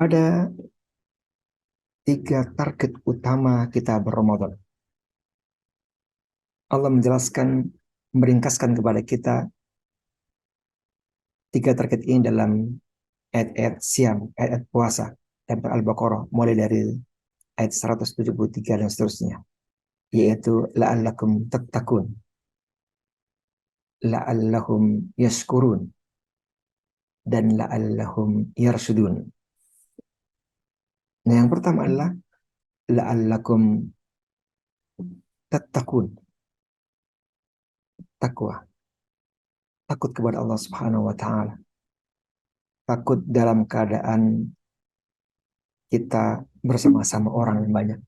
Ada tiga target utama kita berRamadan. Allah menjelaskan, meringkaskan kepada kita tiga target ini dalam ayat-ayat siam, ayat-ayat puasa, dan Al-Baqarah, mulai dari ayat 173 dan seterusnya, yaitu la'allakum tattaqun, la'allahum yashkurun, dan la'allahum yarshudun. Nah, yang pertama adalah la'allakum tattaqun, takwa, takut kepada Allah Subhanahu wa taala, takut dalam keadaan kita bersama-sama orang yang banyak,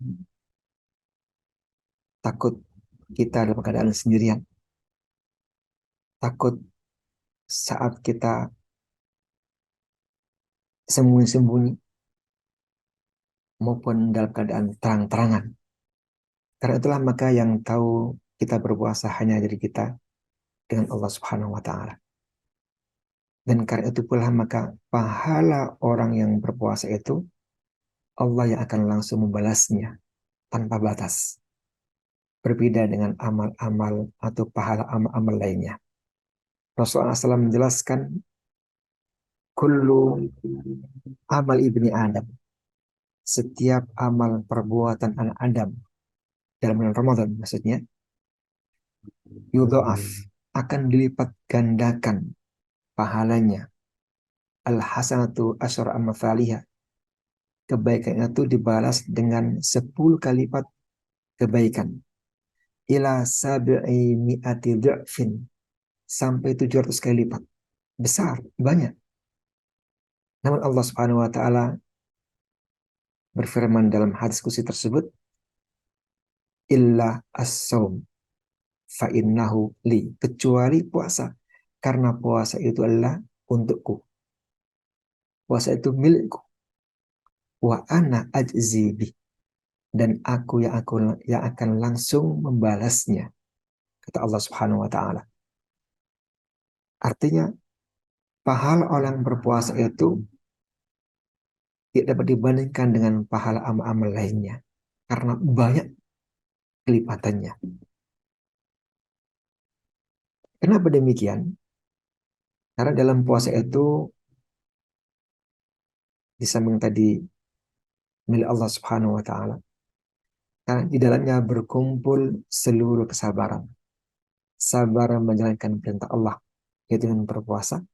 takut kita dalam keadaan sendirian, takut saat kita sembunyi-sembunyi maupun dalam keadaan terang-terangan. Karena itulah maka yang tahu kita berpuasa hanya diri kita dengan Allah Subhanahu wa taala. Dan karena itu pula maka pahala orang yang berpuasa itu Allah yang akan langsung membalasnya tanpa batas. Berbeda dengan amal-amal atau pahala amal-amal lainnya. Rasulullah SAW menjelaskan kullu amal ibni Adam, setiap amal perbuatan anak Adam dalam bulan Ramadan maksudnya, yudha'af, akan dilipat gandakan pahalanya. Al hasanatu asyra amsalihha, kebaikan itu dibalas dengan 10 kali lipat kebaikan. Ila sab'i mi'ati dha'fin, sampai 700 kali lipat. Besar, banyak. Namun Allah Subhanahu wa taala berfirman dalam hadis qudsi tersebut, illa as-saum fa innahu li, kecuali puasa, karena puasa itu adalah untukku. Puasa itu milikku. Wa ana ajzi bih, dan aku yang akan langsung membalasnya, kata Allah Subhanahu wa taala. Artinya pahala orang berpuasa itu tidak dapat dibandingkan dengan pahala amal-amal lainnya karena banyak kelipatannya. Kenapa demikian? Karena dalam puasa itu di samping tadi milik Allah Subhanahu wa taala, karena di dalamnya berkumpul seluruh kesabaran. Sabar menjalankan perintah Allah, yaitu dengan berpuasa.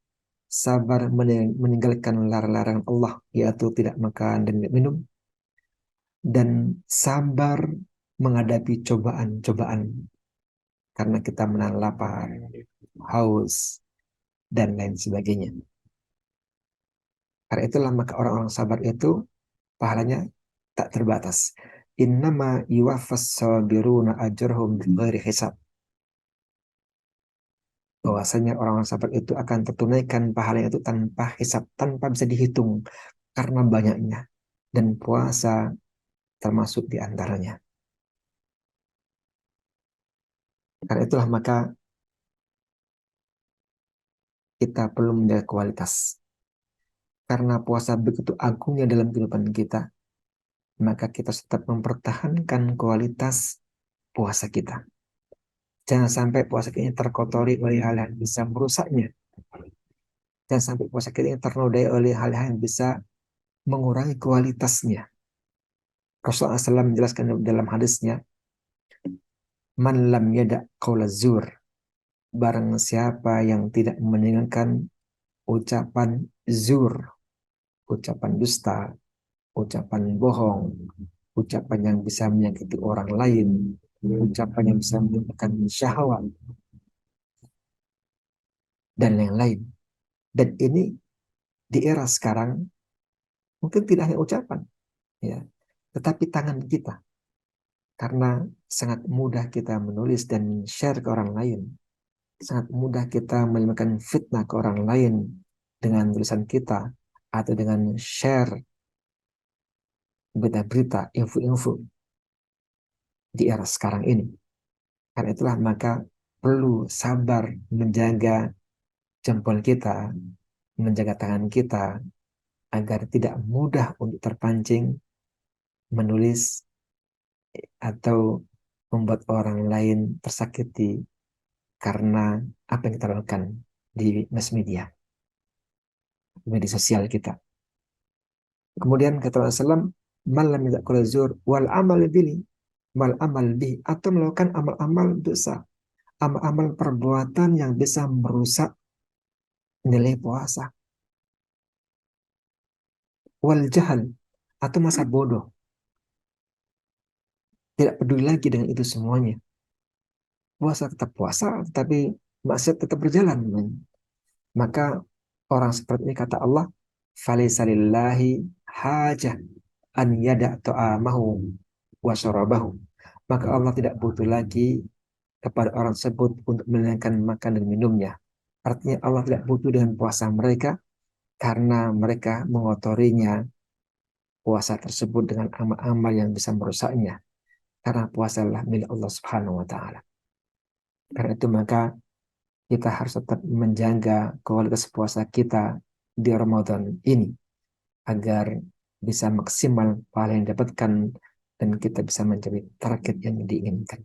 Sabar meninggalkan larangan Allah, yaitu tidak makan dan tidak minum. Dan sabar menghadapi cobaan-cobaan, karena kita menahan lapar, haus, dan lain sebagainya. Karena itulah maka orang-orang sabar itu pahalanya tak terbatas. Innama yuwaffas sabiruna ajrahum bighairi hisab. Bahwasanya orang-orang sabar itu akan tertunaikan pahalanya itu tanpa hisab, tanpa bisa dihitung karena banyaknya. Dan puasa termasuk di antaranya. Karena itulah maka kita perlu menjaga kualitas. Karena puasa begitu agungnya dalam kehidupan kita, maka kita tetap mempertahankan kualitas puasa kita. Jangan sampai puasa kita terkotori oleh hal yang bisa merusaknya. Jangan sampai puasa kita ternodai oleh hal-hal yang bisa mengurangi kualitasnya. Rasulullah SAW menjelaskan dalam hadisnya, man lam yada qaula zur, barang siapa yang tidak meninggalkan ucapan zur, ucapan dusta, ucapan bohong, ucapan yang bisa menyakiti orang lain, ucapan yang bisa menimbulkan syahwat, dan lain-lain. Dan ini di era sekarang mungkin tidak hanya ucapan, ya, tetapi tangan kita. Karena sangat mudah kita menulis dan share ke orang lain. Sangat mudah kita menimbulkan fitnah ke orang lain dengan tulisan kita atau dengan share berita-berita, info-info di era sekarang ini. Karena itulah maka perlu sabar menjaga jempol kita, menjaga tangan kita, agar tidak mudah untuk terpancing menulis atau membuat orang lain tersakiti karena apa yang kita lakukan di mass media, media sosial kita. Kemudian kata Rasulullah, malam yaqul zur wal amal bili mal amal bi, atau melakukan amal-amal dosa, amal-amal perbuatan yang bisa merusak nilai puasa. Wal jahal, atau masa bodoh, tidak peduli lagi dengan itu semuanya. Puasa tetap puasa, tapi maksiat tetap berjalan. Maka orang seperti ini kata Allah, "Falaisa lillahi hajah an yada' ta'amahu wa syarabahu." Maka Allah tidak butuh lagi kepada orang tersebut untuk meninggalkan makan dan minumnya. Artinya Allah tidak butuh dengan puasa mereka karena mereka mengotorinya puasa tersebut dengan amal-amal yang bisa merusaknya. Karena puasa adalah milik Allah Subhanahu wa taala. Karena itu maka kita harus tetap menjaga kualitas puasa kita di Ramadan ini agar bisa maksimal pahala yang didapatkan dan kita bisa mencapai target yang diinginkan.